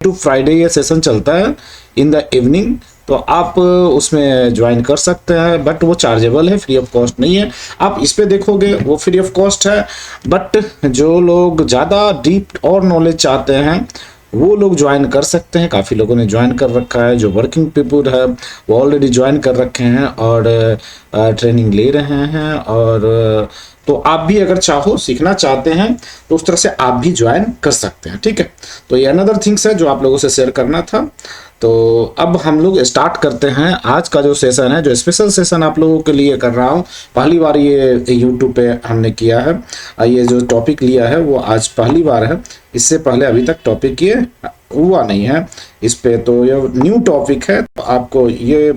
To Friday ये session चलता है इन द इवनिंग, तो आप उसमें ज्वाइन कर सकते हैं, बट वो चार्जेबल है, फ्री ऑफ कॉस्ट नहीं है। आप इस पे देखोगे वो फ्री ऑफ कॉस्ट है, बट जो लोग ज़्यादा डीप और नॉलेज चाहते हैं वो लोग ज्वाइन कर सकते हैं। काफ़ी लोगों ने ज्वाइन कर रखा है, जो वर्किंग पीपल है वो ऑलरेडी ज्वाइन कर रखे हैं और ट्रेनिंग ले रहे हैं। और तो आप भी अगर चाहो सीखना चाहते हैं तो उस तरह से आप भी ज्वाइन कर सकते हैं, ठीक है। तो ये अनदर थिंग्स है जो आप लोगों से शेयर करना था। तो अब हम लोग स्टार्ट करते हैं आज का जो सेशन है, जो स्पेशल सेशन आप लोगों के लिए कर रहा हूँ। पहली बार ये यूट्यूब पे हमने किया है, ये जो टॉपिक लिया है वो आज पहली बार है। इससे पहले अभी तक टॉपिक ये हुआ नहीं है इस पे, तो ये न्यू टॉपिक है। तो आपको ये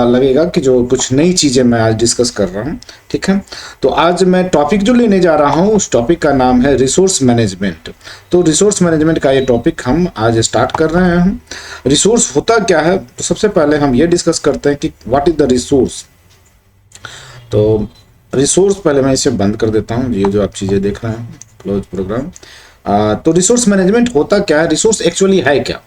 लगेगा कि जो कुछ नई चीज़ें मैं आज डिस्कस कर रहा हूँ, ठीक है। तो आज मैं टॉपिक जो लेने जा रहा हूँ उस टॉपिक का नाम है रिसोर्स मैनेजमेंट। तो रिसोर्स मैनेजमेंट का ये टॉपिक हम आज स्टार्ट कर रहे हैं। रिसोर्स होता क्या है, तो सबसे पहले हम ये डिस्कस करते हैं कि व्हाट इज द रिसोर्स। तो रिसोर्स, पहले मैं इसे बंद कर देता हूँ, ये जो आप चीज़ें देख रहे हैं क्लोज प्रोग्राम। तो रिसोर्स मैनेजमेंट होता क्या है, रिसोर्स एक्चुअली है क्या।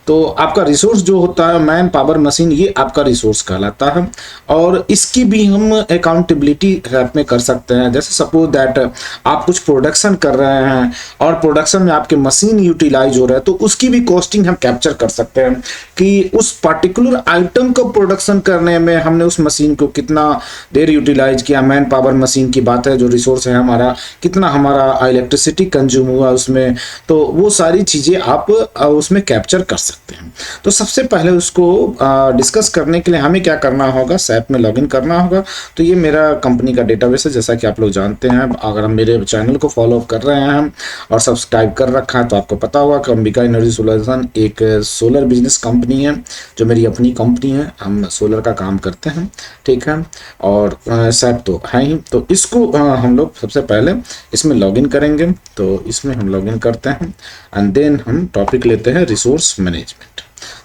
तो आपका रिसोर्स जो होता है मैन पावर मशीन, ये आपका रिसोर्स कहलाता है। और इसकी भी हम अकाउंटेबिलिटी ऐप में कर सकते हैं। जैसे सपोज दैट आप कुछ प्रोडक्शन कर रहे हैं और प्रोडक्शन में आपके मशीन यूटिलाइज हो रहा है, तो उसकी भी कॉस्टिंग हम कैप्चर कर सकते हैं कि उस पर्टिकुलर आइटम को प्रोडक्शन करने में हमने उस मशीन को कितना देर यूटिलाइज किया। मैन पावर मशीन की बात है, जो रिसोर्स है हमारा, कितना हमारा इलेक्ट्रिसिटी कंज्यूम हुआ उसमें, तो वो सारी चीज़ें आप उसमें कैप्चर कर सकते हैं। तो सबसे पहले उसको डिस्कस करने के लिए हमें क्या करना होगा, सैप में लॉगिन करना होगा। तो ये मेरा कंपनी का डेटाबेस है, जैसा कि आप लोग जानते हैं। अगर हम मेरे चैनल को फॉलो कर रहे हैं और सब्सक्राइब कर रखा है तो आपको पता होगा कि अंबिका एनर्जी सोल्यूशन एक सोलर बिजनेस कंपनी है, जो मेरी अपनी कंपनी है। हम सोलर का काम करते हैं, ठीक है। और सैप तो है ही, तो इसको हम लोग सबसे पहले इसमें लॉगिन करेंगे। तो इसमें हम लॉगिन करते हैं एंड देन हम टॉपिक लेते हैं रिसोर्स मैनेजमेंट।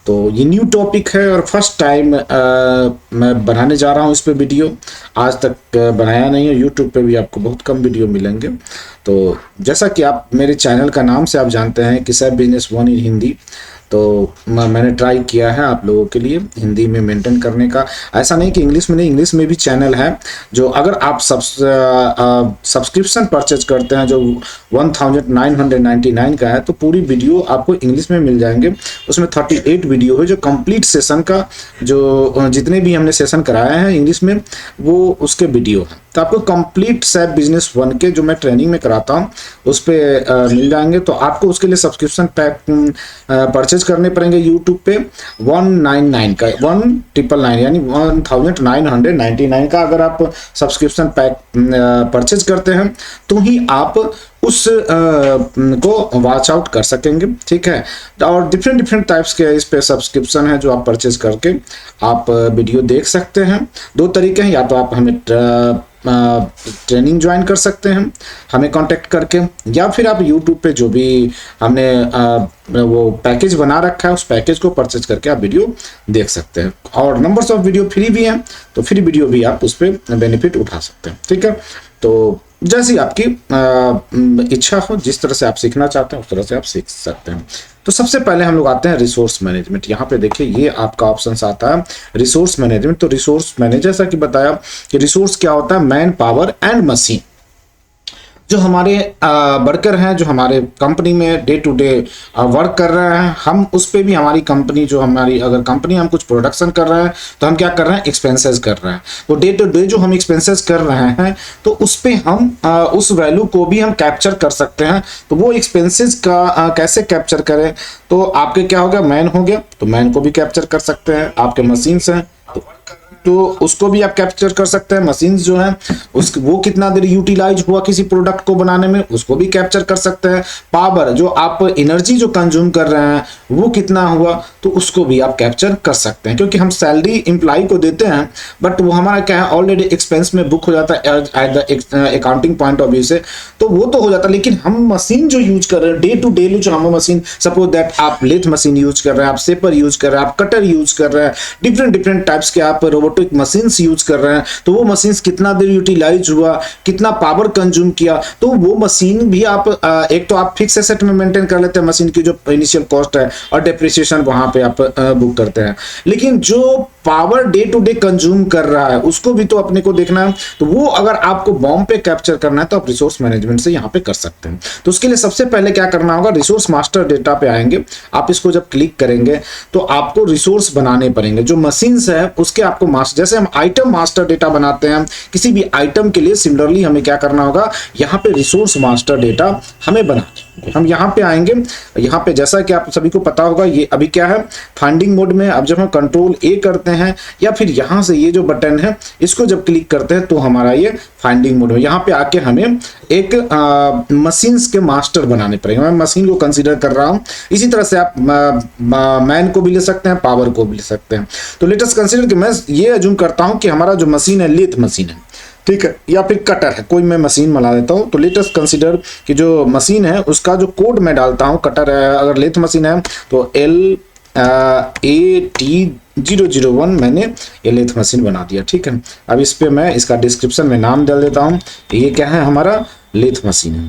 तो ये न्यू टॉपिक है और फर्स्ट टाइम मैं बनाने जा रहा हूँ इस पे वीडियो। आज तक बनाया नहीं है, यूट्यूब पे भी आपको बहुत कम वीडियो मिलेंगे। तो जैसा कि आप मेरे चैनल का नाम से आप जानते हैं कि SAP business one in Hindi, तो मैंने ट्राई किया है आप लोगों के लिए हिंदी में मेंटेन करने का। ऐसा नहीं कि इंग्लिश में नहीं, इंग्लिश में भी चैनल है। जो अगर आप सब्सक्रिप्शन परचेज करते हैं जो 1999 का है, तो पूरी वीडियो आपको इंग्लिश में मिल जाएंगे। उसमें 38 वीडियो है, जो कंप्लीट सेशन का, जो जितने भी हमने सेशन कराए हैं इंग्लिश में, वो उसके वीडियो हैं। तो आपको कंप्लीट सैप बिजनेस वन के जो मैं ट्रेनिंग में कराता हूँ उस पर मिल जाएंगे। तो आपको उसके लिए सब्सक्रिप्शन पैक परचेज करने पड़ेंगे यूट्यूब पे 199 का, 1999 यानी 1999 का अगर आप सब्सक्रिप्शन पैक परचेज करते हैं तो ही आप उस को वॉच आउट कर सकेंगे, ठीक है। और डिफरेंट टाइप्स के इस पे सब्सक्रिप्शन है जो आप परचेज करके आप वीडियो देख सकते हैं। दो तरीके हैं, या तो आप हमें ट्रेनिंग ज्वाइन कर सकते हैं हमें कांटेक्ट करके, या फिर आप यूट्यूब पे जो भी हमने वो पैकेज बना रखा है उस पैकेज को परचेज करके आप वीडियो देख सकते हैं। और नंबर्स ऑफ वीडियो फ्री भी हैं, तो फ्री वीडियो भी आप उस पर बेनिफिट उठा सकते हैं, ठीक है। तो जैसी आपकी इच्छा हो, जिस तरह से आप सीखना चाहते हैं उस तरह से आप सीख सकते हैं। तो सबसे पहले हम लोग आते हैं रिसोर्स मैनेजमेंट। यहाँ पे देखिए ये आपका ऑप्शन आता है रिसोर्स मैनेजमेंट। तो रिसोर्स मैनेजर, जैसा कि बताया कि रिसोर्स क्या होता है, मैन पावर एंड मशीन। जो हमारे वर्कर हैं, जो हमारे कंपनी में डे टू डे वर्क कर रहे हैं, हम उस पर भी हमारी कंपनी, जो हमारी अगर कंपनी हम कुछ प्रोडक्शन कर रहे हैं तो हम क्या कर रहे हैं, एक्सपेंसेस कर रहे हैं। तो डे टू डे जो हम एक्सपेंसेस कर रहे हैं तो उस पर हम उस वैल्यू को भी हम कैप्चर कर सकते हैं। तो वो एक्सपेंसेस का कैसे कैप्चर करें, तो आपके क्या हो गया, मैन हो गया, तो मैन को भी कैप्चर कर सकते हैं। आपके मशीन्स हैं तो उसको भी आप कैप्चर कर सकते हैं। मशीन्स जो हैं वो कितना देर यूटिलाइज हुआ किसी प्रोडक्ट को बनाने में, उसको भी कैप्चर कर सकते हैं। पावर, जो आप एनर्जी जो कंज्यूम कर रहे हैं वो कितना हुआ, तो उसको भी आप कैप्चर कर सकते हैं। क्योंकि हम सैलरी एम्प्लॉय को देते हैं, बट वो हमारा क्या है, ऑलरेडी एक्सपेंस में बुक हो जाता है at the accounting point of view से, तो वो तो हो जाता है। लेकिन हम मशीन जो यूज कर रहे हैं डे टू डे, जो हम मशीन, सपोज दैट आप लेथ मशीन यूज कर रहे हैं, आप सेपर यूज कर रहे हैं, आप कटर यूज कर रहे हैं, डिफरेंट टाइप्स के आप रोबोट रोबोटिक मशीन्स यूज कर रहे हैं तो वो मशीन्स कितना देर यूटिलाइज हुआ, कितना पावर कंज्यूम किया, तो वो मशीन भी आप एक तो आप फिक्स एसेट में मेंटेन कर लेते हैं मशीन की जो इनिशियल कॉस्ट है और डेप्रिसिएशन वहां पे आप बुक करते हैं, लेकिन जो power day to day consume कर रहा है उसको भी तो अपने को देखना है। तो वो अगर आपको बॉम्ब पे कैप्चर करना है तो आप रिसोर्स मैनेजमेंट से यहाँ पे कर सकते हैं। तो उसके लिए सबसे पहले क्या करना होगा, रिसोर्स मास्टर डेटा पे आएंगे, आप इसको जब क्लिक करेंगे तो आपको रिसोर्स बनाने पड़ेंगे, जो मशीन्स है उसके आपको मास्टर, जैसे हम आइटम मास्टर डेटा बनाते हैं किसी भी आइटम के लिए, सिमिलरली हमें क्या करना होगा, यहाँ पे रिसोर्स मास्टर डेटा हमें बनाना। हम यहाँ पे आएंगे, यहाँ पे जैसा कि आप सभी को पता होगा ये अभी क्या है, फाइंडिंग मोड में। अब जब हम कंट्रोल ए करते हैं या फिर यहाँ से ये जो बटन है इसको जब क्लिक करते हैं तो हमारा ये फाइंडिंग मोड में, यहाँ पे आके हमें एक मशीन्स के मास्टर बनाने पड़ेंगे। मैं मशीन को कंसीडर कर रहा हूँ, इसी तरह से आप मैन को भी ले सकते हैं, पावर को भी ले सकते हैं। तो लेट अस कंसीडर कि मैं ये अज्यूम करता हूँ कि हमारा जो मशीन है लेथ मशीन है, ठीक है, या फिर कटर है, कोई मैं मशीन बना देता हूँ। तो लेट अस कंसीडर कि जो मशीन है उसका जो कोड मैं डालता हूँ, कटर है, अगर लेथ मशीन है तो LAT001 मैंने ये लेथ मशीन बना दिया, ठीक है। अब इस पे मैं इसका डिस्क्रिप्शन में नाम डाल देता हूँ, ये क्या है, हमारा लेथ मशीन है।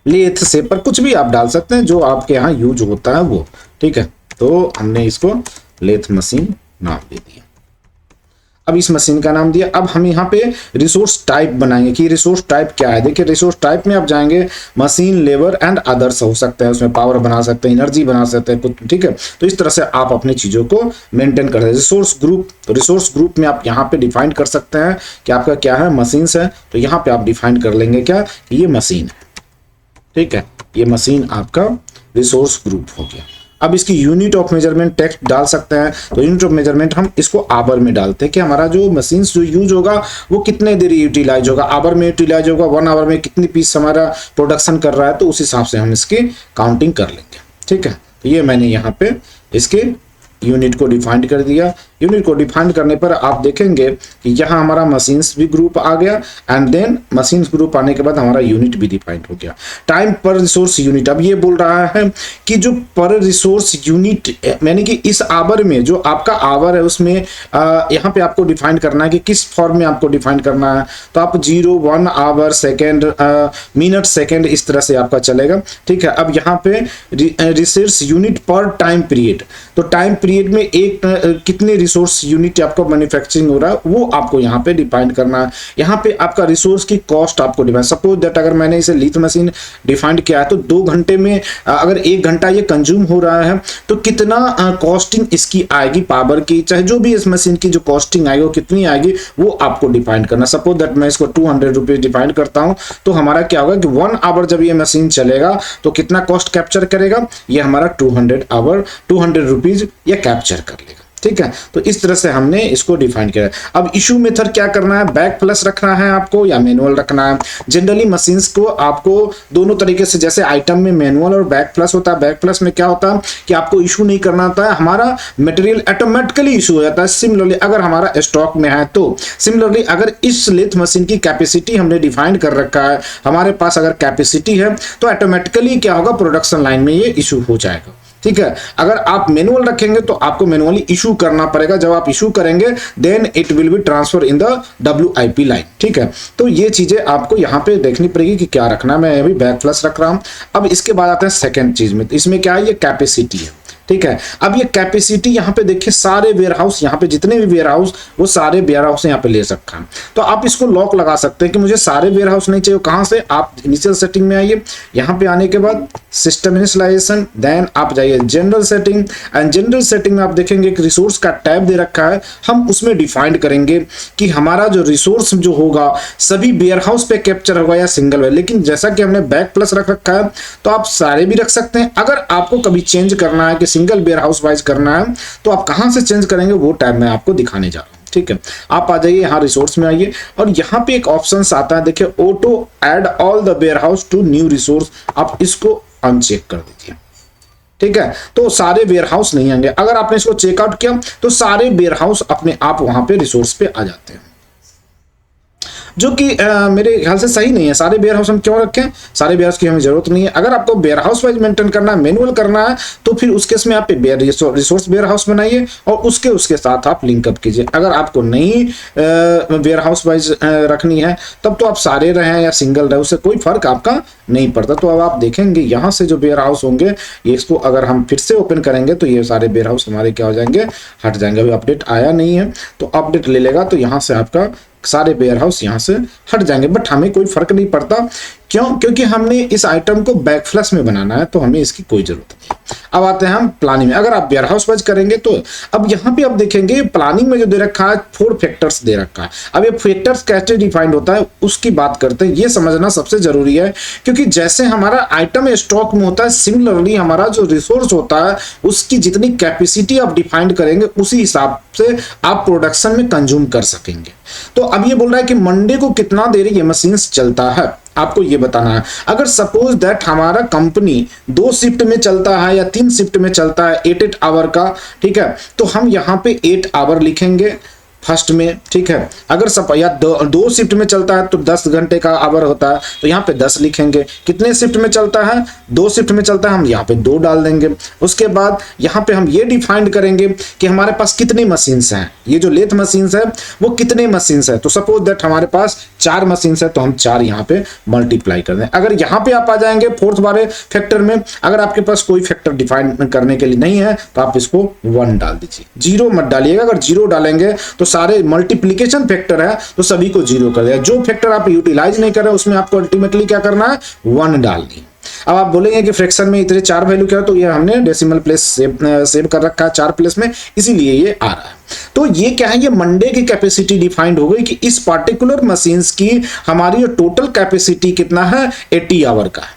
लेथ से पर कुछ भी आप डाल सकते हैं जो आपके यहाँ यूज होता है वो, ठीक है। तो हमने इसको लेथ मशीन नाम दे दिया। अब इस मशीन का नाम दिया। अब हम यहाँ पे रिसोर्स टाइप बनाएंगे कि रिसोर्स टाइप क्या है। देखिए रिसोर्स टाइप में आप जाएंगे, मशीन, लेबर एंड अदर्स हो सकते हैं, उसमें पावर बना सकते हैं, एनर्जी बना सकते हैं कुछ, ठीक है। तो इस तरह से आप अपनी चीजों को मेंटेन कर सकते हैं। रिसोर्स ग्रुप, तो रिसोर्स ग्रुप में आप यहाँ पे डिफाइन कर सकते हैं कि आपका क्या है, मशीन्स है, तो यहाँ पे आप डिफाइन कर लेंगे क्या कि ये मशीन है, ठीक है, ये मशीन आपका रिसोर्स ग्रुप हो गया। अब इसकी यूनिट ऑफ मेजरमेंट टेक्स्ट डाल सकते हैं, तो यूनिट ऑफ मेजरमेंट हम इसको आवर में डालते हैं कि हमारा जो मशीन्स जो यूज होगा वो कितने देर यूटिलाइज होगा, आवर में यूटिलाइज होगा, 1 आवर में कितनी पीस हमारा प्रोडक्शन कर रहा है, तो उस हिसाब से हम इसकी काउंटिंग कर लेंगे, ठीक है। तो ये मैंने यहाँ पे इसके यूनिट को डिफाइन कर दिया। यूनिट को डिफाइन करने पर आप देखेंगे कि यहाँ हमारा मशीन्स भी ग्रुप आ गया एंड देन मशीन्स ग्रुप आने के बाद हमारा यूनिट भी डिफाइन हो गया। टाइम पर रिसोर्स यूनिट, अब ये बोल रहा है कि जो पर रिसोर्स यूनिट यानी कि इस आवर में जो आपका आवर है उसमें यहाँ पे आपको डिफाइन करना है कि किस फॉर्म में आपको डिफाइन करना है। तो आप 0, 1 आवर, सेकेंड, मिनट, सेकेंड, इस तरह से आपका चलेगा, ठीक है। अब यहाँ पे रिसोर्स यूनिट पर टाइम पीरियड, तो टाइम पीरियड में एक कितने रिसोर्स यूनिट आपका मैन्युफैक्चरिंग हो रहा है वो आपको यहाँ पे डिफाइन करना है। यहाँ पे आपका रिसोर्स की कॉस्ट आपको डिफाइन, सपोज दैट अगर मैंने इसे लीथ मशीन डिफाइंड किया है तो 2 घंटे में अगर 1 घंटा ये कंज्यूम हो रहा है तो कितना कॉस्टिंग इसकी आएगी, पावर की, चाहे जो भी इस मशीन की जो कॉस्टिंग आएगी वो कितनी आएगी वो आपको डिफाइन करना। सपोज दैट मैं इसको 200 रुपीज डिफाइन करता हूँ, तो हमारा क्या होगा कि 1 आवर जब ये मशीन चलेगा तो कितना कॉस्ट कैप्चर करेगा, ये हमारा 200 रुपीज ये कैप्चर कर लेगा, ठीक है। तो इस तरह से हमने इसको डिफाइन किया। अब इशू मेथड क्या करना है, बैक प्लस रखना है आपको या मैनुअल रखना है। जनरली मशीन्स को आपको दोनों तरीके से, जैसे आइटम में मैनुअल और बैक प्लस होता है। बैक प्लस में क्या होता है कि आपको इशू नहीं करना होता है, हमारा मटेरियल ऑटोमेटिकली इशू हो जाता है। सिमिलरली अगर हमारा स्टॉक में है तो, सिमिलरली अगर इस लेथ मशीन की कैपेसिटी हमने डिफाइन कर रखा है, हमारे पास अगर कैपेसिटी है तो ऑटोमेटिकली क्या होगा, प्रोडक्शन लाइन में ये इशू हो जाएगा, ठीक है। अगर आप मैनुअल रखेंगे तो आपको मैनुअली इशू करना पड़ेगा, जब आप इशू करेंगे then it will be transfer in the WIP line, ठीक है। तो ये चीजें आपको यहाँ पे देखनी पड़ेगी कि क्या रखना है। मैं अभी बैक प्लस रख रहा हूँ। अब इसके बाद आते हैं सेकेंड चीज में, इसमें क्या है, ये कैपेसिटी है, ठीक है। अब ये कैपेसिटी यहाँ पे देखिए, सारे वेयरहाउस, यहाँ पे जितने भी वेयरहाउस वो सारे वेयरहाउस यहाँ पे ले सकता है। तो आप इसको लॉक लगा सकते हैं कि मुझे सारे वेयरहाउस नहीं चाहिए। कहाँ से, आप इनिशियल सेटिंग में आइए, यहाँ पे आने के बाद सिस्टम इनिशियलाइजेशन, देन आप जाइए general setting and general setting में आप देखेंगे कि रिसोर्स का टैब दे रखा है। हम उसमें डिफाइन करेंगे कि हमारा जो रिसोर्स जो होगा सभी वेयरहाउस पे कैप्चर होगा या सिंगल है। लेकिन जैसा कि हमने बैक प्लस रख रखा है तो आप सारे भी रख सकते हैं। अगर आपको कभी चेंज करना है कि सिंगल वेयरहाउस वाइज करना है तो आप कहां से चेंज करेंगे वो टैब मैं आपको दिखाने जा रहा हूं, ठीक है। आप आ जाइए यहाँ रिसोर्स में आइए और यहाँ पे एक ऑप्शन आता है, देखिए auto add all the warehouse to new resource, आप इसको अनचेक कर दीजिए, ठीक है। तो सारे वेयरहाउस नहीं आएंगे। अगर आपने इसको चेकआउट किया तो सारे वेयरहाउस अपने आप वहां पे रिसोर्स पे आ जाते हैं। जो कि मेरे ख्याल से सही नहीं है। सारे वेयर हाउस हम क्यों रखें, सारे वेयर हाउस की हमें जरूरत नहीं है। अगर आपको वेयर हाउस वाइज मेंटेन करना है, मैनुअल करना है, तो फिर उस केस में आप रिसोर्स वेयर हाउस बनाइए और उसके साथ आप लिंकअप कीजिए। अगर आपको नहीं वेयर हाउस वाइज रखनी है तब तो आप सारे रहें या सिंगल रहे, उससे कोई फर्क आपका नहीं पड़ता। तो अब आप देखेंगे यहाँ से जो वेयर हाउस होंगे, ये इसको अगर हम फिर से ओपन करेंगे तो ये सारे वेयर हाउस हमारे क्या हो जाएंगे, हट जाएंगे। अभी अपडेट आया नहीं है तो अपडेट ले लेगा तो यहाँ से आपका सारे वेयर हाउस यहाँ से हट जाएंगे। बट हमें कोई फर्क नहीं पड़ता, क्यों? क्योंकि हमने इस आइटम को बैकफ्लश में बनाना है, तो हमें इसकी कोई जरूरत नहीं। अब आते हैं हम प्लानिंग में। अगर आप वेयर हाउस वाइज करेंगे तो अब यहाँ पे आप देखेंगे प्लानिंग में जो दे रखा है 4 फैक्टर्स दे रखा है। अब ये फैक्टर्स कैसे डिफाइंड होता है उसकी बात करते हैं। ये समझना सबसे जरूरी है, क्योंकि जैसे हमारा आइटम स्टॉक में होता है, सिमिलरली हमारा जो रिसोर्स होता है उसकी जितनी कैपेसिटी आप डिफाइंड करेंगे उसी हिसाब से आप प्रोडक्शन में कंज्यूम कर सकेंगे। तो अब ये बोल रहा है कि मंडे को कितना देर ये मशीन्स चलता है, आपको ये बताना है। अगर सपोज दैट हमारा कंपनी 2 शिफ्ट में चलता है या 3 शिफ्ट में चलता है 8 आवर का, ठीक है, तो हम यहाँ पे 8 आवर लिखेंगे फर्स्ट में, ठीक है। अगर सब या 2 शिफ्ट में चलता है तो 10 घंटे का आवर होता है, तो यहाँ पे 10 लिखेंगे। कितने शिफ्ट में चलता है, 2 शिफ्ट में चलता है, हम यहाँ पे 2 डाल देंगे। उसके बाद यहाँ पे हम ये डिफाइन करेंगे कि हमारे पास कितनी मशीन्स हैं, ये जो लेथ मशीन्स है वो कितने मशीन्स है। तो सपोज दैट हमारे पास 4 मशीन्स है, तो हम 4 यहाँ पे मल्टीप्लाई कर दें। अगर यहाँ पे आप आ जाएंगे 4th वाले फैक्टर में, अगर आपके पास कोई फैक्टर डिफाइन करने के लिए नहीं है तो आप इसको 1 डाल दीजिए, 0 मत डालिएगा। अगर 0 डालेंगे तो सारे मल्टीप्लिकेशन फैक्टर है तो सभी को 0 कर देगा। जो फैक्टर आप यूटिलाइज नहीं कर रहे उसमें आपको अल्टीमेटली क्या करना है, 1 डालनी। अब आप बोलेंगे कि फ्रैक्शन में इतने 4 वैल्यू क्या है, तो ये हमने डेसिमल प्लेस सेव कर रखा है 4 प्लेस में, इसीलिए ये आ रहा है। तो ये क्या है, ये मंडे की कैपेसिटी डिफाइंड हो गई कि इस पार्टिकुलर मशीन्स की हमारी टोटल कैपेसिटी कितना है, 80 आवर का है,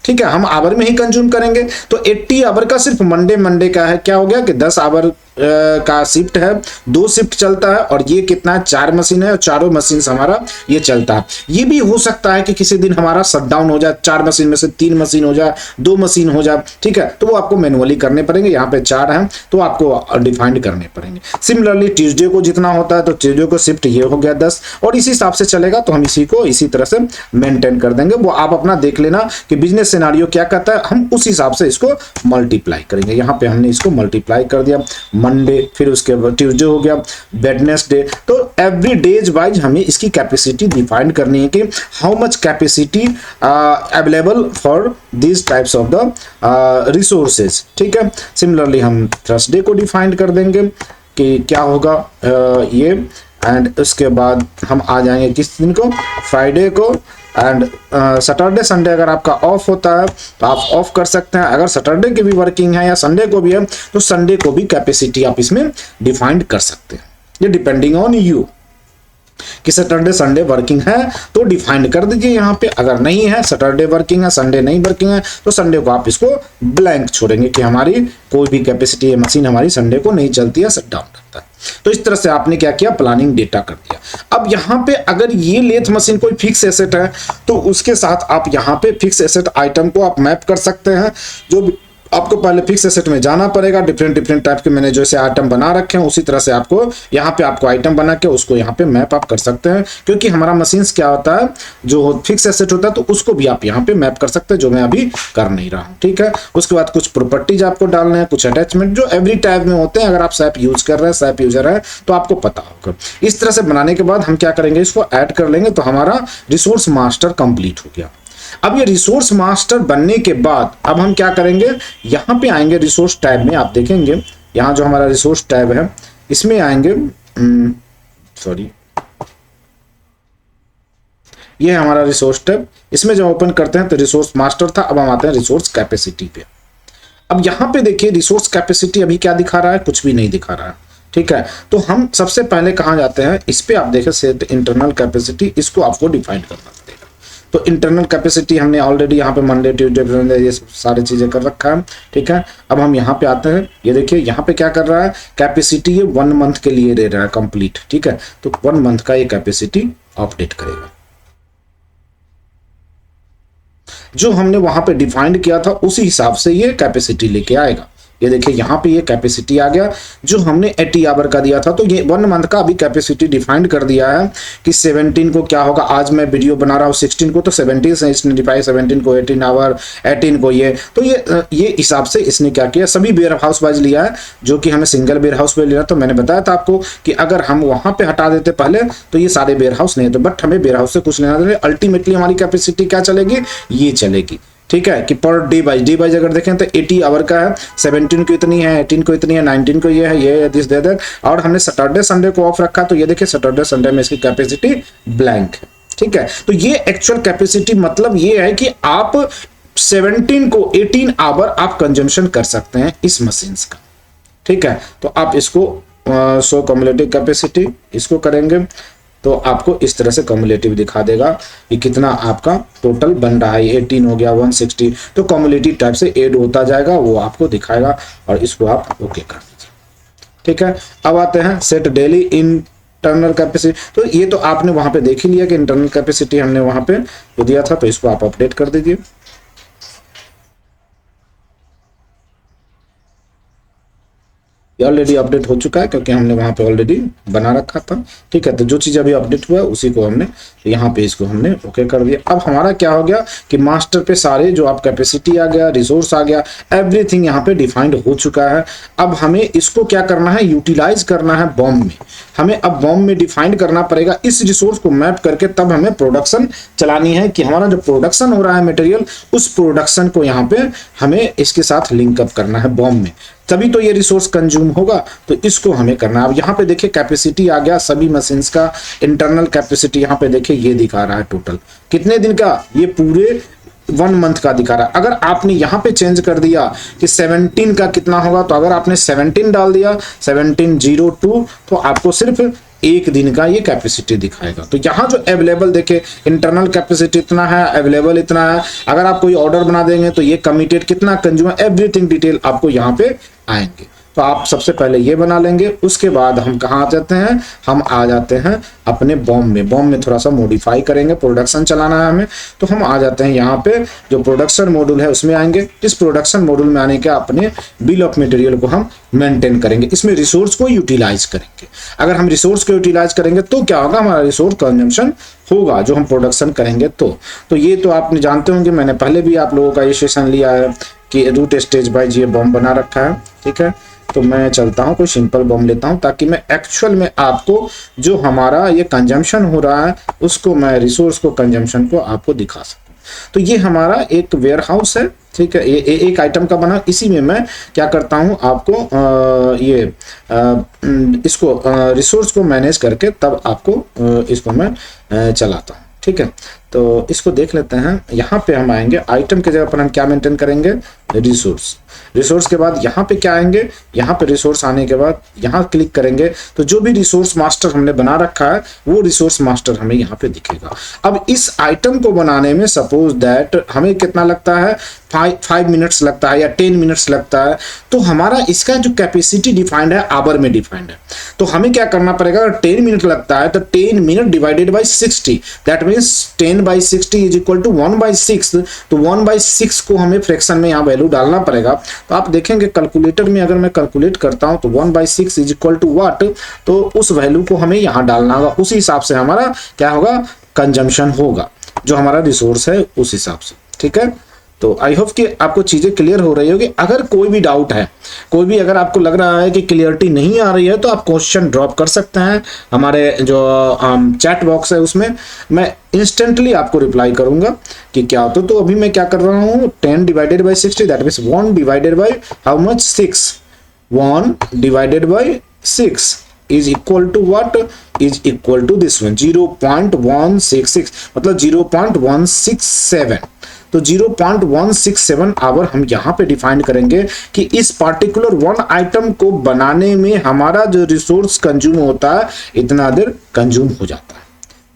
ठीक है। हम आवर में ही कंज्यूम करेंगे तो 80 आवर का सिर्फ मंडे का है। क्या हो गया कि 10 आवर का शिफ्ट है, 2 शिफ्ट चलता है, और ये कितना है, 4 मशीन है और चारों मशीन हमारा ये चलता है। ये भी हो सकता है कि किसी दिन हमारा शटडाउन हो जाए, 4 मशीन में से 3 मशीन हो जाए, 2 मशीन हो जाए, ठीक है, तो वो आपको मैनुअली करने पड़ेंगे। यहाँ पे 4 हैं तो आपको डिफाइंड करने पड़ेंगे। सिमिलरली ट्यूसडे को जितना होता है तो ट्यूसडे को शिफ्ट ये हो गया 10, और इसी हिसाब से चलेगा। तो हम इसी को इसी तरह से मेंटेन कर देंगे। वो आप अपना देख लेना कि बिजनेस सिनेरियो क्या कहता है, हम उस हिसाब से इसको मल्टीप्लाई करेंगे। यहाँ पे हमने इसको मल्टीप्लाई कर दिया, मंडे, फिर उसके बाद ट्यूसडे हो गया, वेडनेसडे। तो एवरी डेज वाइज हमें इसकी कैपेसिटी डिफाइन करनी है कि how much capacity available for this types of the resources, ठीक है। सिमिलरली हम थर्सडे को डिफाइन कर देंगे कि क्या होगा ये, एंड उसके बाद हम आ जाएंगे किस दिन को, फ्राइडे को। एंड सैटरडे संडे अगर आपका ऑफ होता है तो आप ऑफ कर सकते हैं। अगर सैटरडे की भी वर्किंग है या संडे को भी है तो संडे को भी कैपेसिटी आप इसमें डिफाइन कर सकते हैं। ये डिपेंडिंग ऑन यू कि सैटरडे संडे वर्किंग है तो डिफाइन कर दीजिए यहाँ पे। अगर नहीं है, सैटरडे वर्किंग है, संडे नहीं वर्किंग है, तो संडे को आप इसको ब्लैंक छोड़ेंगे कि हमारी कोई भी कैपेसिटी है मशीन हमारी संडे को नहीं चलती है, शट डाउन करता है। तो इस तरह से आपने क्या किया, प्लानिंग डेटा कर दिया। अब यहाँ पे अगर ये लेथ मशीन कोई फिक्स एसेट है तो उसके साथ आप यहाँ पे फिक्स एसेट आइटम को आप मैप कर सकते हैं। जो भी आपको पहले फिक्स एसेट में जाना पड़ेगा, डिफरेंट टाइप के मैंने जैसे आइटम बना रखे हैं उसी तरह से आपको यहाँ पे आपको आइटम बना के उसको यहाँ पे मैप आप कर सकते हैं। क्योंकि हमारा मशीन्स क्या होता है, जो फिक्स एसेट होता है तो उसको भी आप यहाँ पे मैप कर सकते हैं, जो मैं अभी कर नहीं रहा हूँ, ठीक है। उसके बाद कुछ प्रॉपर्टीज आपको डालने हैं, कुछ अटैचमेंट जो एवरी टाइप में होते हैं। अगर आप सैप यूज कर रहे हैं, सैप यूजर है तो आपको पता होगा। इस तरह से बनाने के बाद हम क्या करेंगे, इसको ऐड कर लेंगे तो हमारा रिसोर्स मास्टर कंप्लीट हो गया। अब ये रिसोर्स मास्टर बनने के बाद अब हम क्या करेंगे, यहाँ पे आएंगे रिसोर्स टैब में। आप देखेंगे यहाँ जो हमारा रिसोर्स टैब है इसमें आएंगे, सॉरी, ये है हमारा रिसोर्स टैब। इसमें जब ओपन करते हैं तो रिसोर्स मास्टर था, अब हम आते हैं रिसोर्स कैपेसिटी पे। अब यहाँ पे देखिए रिसोर्स कैपेसिटी अभी क्या दिखा रहा है, कुछ भी नहीं दिखा रहा है, ठीक है। तो हम सबसे पहले कहाँ जाते हैं, इस पे आप देखें सेट इंटरनल कैपेसिटी, इसको आपको डिफाइन करना पड़ेगा। तो इंटरनल कैपेसिटी हमने ऑलरेडी यहाँ पे मंडे ट्यूसडे ये सारी चीजें कर रखा है, ठीक है। अब हम यहाँ पे आते हैं, ये देखिए यहाँ पे क्या कर रहा है, कैपेसिटी ये 1 मंथ के लिए दे रहा है कंप्लीट, ठीक है। तो 1 मंथ का ये कैपेसिटी अपडेट करेगा। जो हमने वहां पे डिफाइंड किया था उसी हिसाब से ये कैपेसिटी लेके आएगा। ये देखिए यहाँ पे ये कैपेसिटी आ गया जो हमने 80 आवर का दिया था। तो ये 1 मंथ का अभी कैपेसिटी डिफाइंड कर दिया है कि 17 को क्या होगा। आज मैं वीडियो बना रहा हूँ 16 को, तो 17 से इसने डिफाइन, 17 को 18 आवर, 18 को ये, तो ये हिसाब से इसने क्या किया, सभी वेयर हाउस वाइज लिया है, जो कि हमें सिंगल वेयर हाउस पे लिया। तो मैंने बताया था आपको कि अगर हम वहां पे हटा देते पहले तो ये सारे वेयर हाउस नहीं है, तो बट हमें वेयर हाउस से कुछ लेना देना, अल्टीमेटली हमारी कैपेसिटी क्या चलेगी, ये चलेगी। ठीक है कि पर डे वाइज अगर देखें तो 80 आवर का है, 17 को इतनी है, 18 को इतनी है, 19 को ये है, ये दिस दे दैट, और हमने सैटरडे संडे को ऑफ रखा। तो ये देखिए सैटरडे संडे में इसकी कैपेसिटी ब्लैंक है। ठीक है, तो ये एक्चुअल कैपेसिटी मतलब ये है कि आप 17 को 18 आवर आप कंजम्पशन कर सकते हैं इस मशीन का। ठीक है, तो आप इसको शो कम्युलेटिव कैपेसिटी इसको करेंगे तो आपको इस तरह से कम्युलेटिव दिखा देगा कि कितना आपका टोटल बन रहा है। 18 हो गया, 160, तो कम्युलेटिव टाइप से ऐड होता जाएगा, वो आपको दिखाएगा और इसको आप ओके कर दीजिए। ठीक है, अब आते हैं सेट डेली इंटरनल कैपेसिटी। तो ये तो आपने वहां पे देख ही लिया कि इंटरनल कैपेसिटी हमने वहां पे दिया था, तो इसको आप अपडेट कर दीजिए। ये ऑलरेडी अपडेट हो चुका है क्योंकि हमने वहां पे ऑलरेडी बना रखा था। ठीक है, तो जो चीज अभी अपडेट हुआ है उसी को हमने यहाँ पे इसको हमने ओके कर दिया। अब हमारा क्या हो गया कि मास्टर पे सारे जो आप कैपेसिटी आ गया, रिसोर्स आ गया, एवरीथिंग यहाँ पे डिफाइंड हो चुका है। अब हमें इसको क्या करना है, यूटिलाइज करना है बॉम्ब में। हमें अब बॉम्ब में डिफाइंड करना पड़ेगा इस रिसोर्स को मैप करके, तब हमें प्रोडक्शन चलानी है कि हमारा जो प्रोडक्शन हो रहा है मटेरियल, उस प्रोडक्शन को यहाँ पे हमें इसके साथ लिंकअप करना है बॉम्ब में, तभी तो ये रिसोर्स कंज्यूम होगा। तो इसको हमें करना है। अब यहाँ पे देखिए कैपेसिटी आ गया सभी मशीन्स का, इंटरनल कैपेसिटी यहाँ पे देखिए ये दिखा रहा है टोटल कितने दिन का, ये पूरे 1 मंथ का दिखा रहा है। अगर आपने यहाँ पे चेंज कर दिया कि 17 का कितना होगा, तो अगर आपने 17 डाल दिया 1702, तो आपको सिर्फ 1 दिन का ये कैपेसिटी दिखाएगा। तो यहाँ जो अवेलेबल देखे इंटरनल कैपेसिटी इतना है, अवेलेबल इतना है। अगर आप कोई ऑर्डर बना देंगे तो ये कमिटेड कितना कंज्यूमर, एवरीथिंग डिटेल आपको यहाँ पे आएंगे। तो आप सबसे पहले ये बना लेंगे, उसके बाद हम कहाँ आ जाते हैं, हम आ जाते हैं अपने बॉम्ब में। बॉम्ब में थोड़ा सा मॉडिफाई करेंगे, प्रोडक्शन चलाना है हमें, तो हम आ जाते हैं यहाँ पे जो प्रोडक्शन मॉड्यूल है उसमें आएंगे। इस प्रोडक्शन मॉड्यूल में आने के अपने बिल ऑफ मटेरियल को हम मेंटेन करेंगे, इसमें रिसोर्स को यूटिलाइज करेंगे। अगर हम रिसोर्स को यूटिलाइज करेंगे तो क्या होगा, हमारा रिसोर्स कंजम्पशन होगा जो हम प्रोडक्शन करेंगे। तो ये तो आपने जानते होंगे, मैंने पहले भी आप लोगों का ये सेशन लिया है कि रूट स्टेज वाइज ये बॉम्ब बना रखा है। ठीक है, तो मैं चलता हूँ कोई सिंपल बॉम्ब लेता हूँ ताकि मैं एक्चुअल में आपको जो हमारा ये कंजम्पशन हो रहा है उसको, मैं रिसोर्स को कंजम्पशन को आपको दिखा सकूँ। तो ये हमारा एक वेयर हाउस है। ठीक है, ये एक आइटम का बना, इसी में मैं क्या करता हूँ आपको इसको रिसोर्स को मैनेज करके तब आपको इसको मैं चलाता हूँ। ठीक है, तो इसको देख लेते हैं। यहाँ पे हम आएंगे, आइटम के जगह पर हम क्या मेंटेन करेंगे, रिसोर्स। रिसोर्स के बाद यहाँ पे क्या आएंगे, यहाँ पे रिसोर्स आने के बाद यहाँ क्लिक करेंगे तो जो भी रिसोर्स मास्टर हमने बना रखा है वो रिसोर्स मास्टर हमें यहाँ पे दिखेगा। अब इस आइटम को बनाने में सपोज दैट हमें कितना लगता है, 5 मिनट्स लगता है या 10 मिनट्स लगता है, तो हमारा इसका जो कैपेसिटी डिफाइंड है आवर में डिफाइंड है। तो हमें क्या करना पड़ेगा, अगर 10 मिनट लगता है तो 10 minute divided by 60, that means 10/60 is equal to 1/6। तो 1/6 को हमें फ्रैक्शन में यहाँ वैल्यू डालना पड़ेगा। तो आप देखेंगे कैलकुलेटर में अगर मैं कैलकुलेट करता हूं तो 1/6 इज इक्वल टू व्हाट, तो उस वैल्यू को हमें यहाँ डालना होगा। उसी हिसाब से हमारा क्या होगा, कंजम्पशन होगा, जो हमारा रिसोर्स है उस हिसाब से। ठीक है, तो आई होप कि आपको चीजें क्लियर हो रही होगी। अगर कोई भी डाउट है, कोई भी अगर आपको लग रहा है कि क्लियरिटी नहीं आ रही है, तो आप क्वेश्चन ड्रॉप कर सकते हैं हमारे जो चैट बॉक्स है उसमें, मैं इंस्टेंटली आपको रिप्लाई करूंगा कि क्या होता है। तो अभी मैं क्या कर रहा हूँ, 10 divided by 60, that means 1 divided by how much, 6, 1 divided by 6 is equal to what, is equal to this one 0.166, मतलब 0.167। तो 0.167 आवर हम यहाँ पे डिफाइन करेंगे कि इस पार्टिकुलर 1 आइटम को बनाने में हमारा जो रिसोर्स कंज्यूम होता है इतना देर कंज्यूम हो जाता है।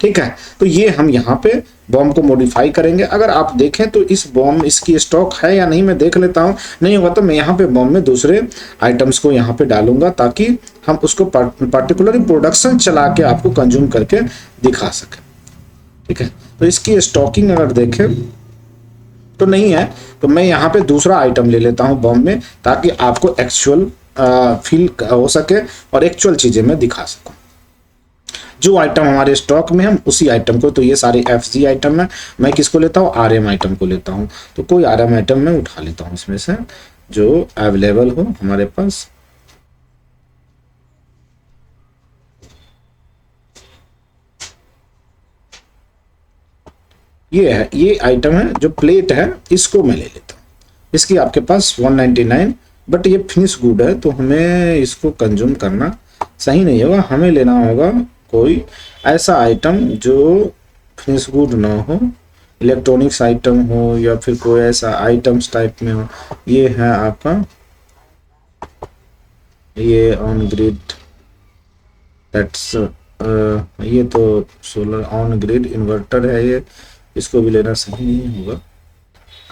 ठीक है, तो ये हम यहाँ पे बॉम्ब को मॉडिफाई करेंगे। अगर आप देखें तो इस बॉम्ब इसकी स्टॉक है या नहीं, मैं देख लेता हूँ। नहीं होगा तो मैं यहाँ पे बॉम्ब में दूसरे आइटम्स को यहाँ पे डालूंगा ताकि हम उसको पार्टिकुलर प्रोडक्शन चला के आपको कंज्यूम करके दिखा सकें। ठीक है, तो इसकी स्टॉकिंग अगर देखें तो नहीं है, तो मैं यहाँ पे दूसरा आइटम ले लेता हूँ बॉम्ब में, ताकि आपको एक्चुअल फील हो सके और एक्चुअल चीजें मैं दिखा सकूं। जो आइटम हमारे स्टॉक में हम उसी आइटम को, तो ये सारे FG आइटम है, मैं किसको लेता हूँ, RM आइटम को लेता हूँ। तो कोई RM आइटम मैं उठा लेता हूँ इसमें से जो अवेलेबल हो हमारे पास। ये है, ये आइटम है जो प्लेट है, इसको मैं ले लेता हूँ। इसकी आपके पास 199, बट ये फिनिश गुड है, तो हमें इसको कंज्यूम करना सही नहीं होगा। हमें लेना होगा कोई ऐसा आइटम जो फिनिश गुड ना हो, इलेक्ट्रॉनिक्स आइटम हो या फिर कोई ऐसा आइटम्स टाइप में हो। ये है आपका, ये ऑन ग्रिड, दैट्स ये तो सोलर ऑन ग्रिड इन्वर्टर है, ये इसको भी लेना सही नहीं होगा।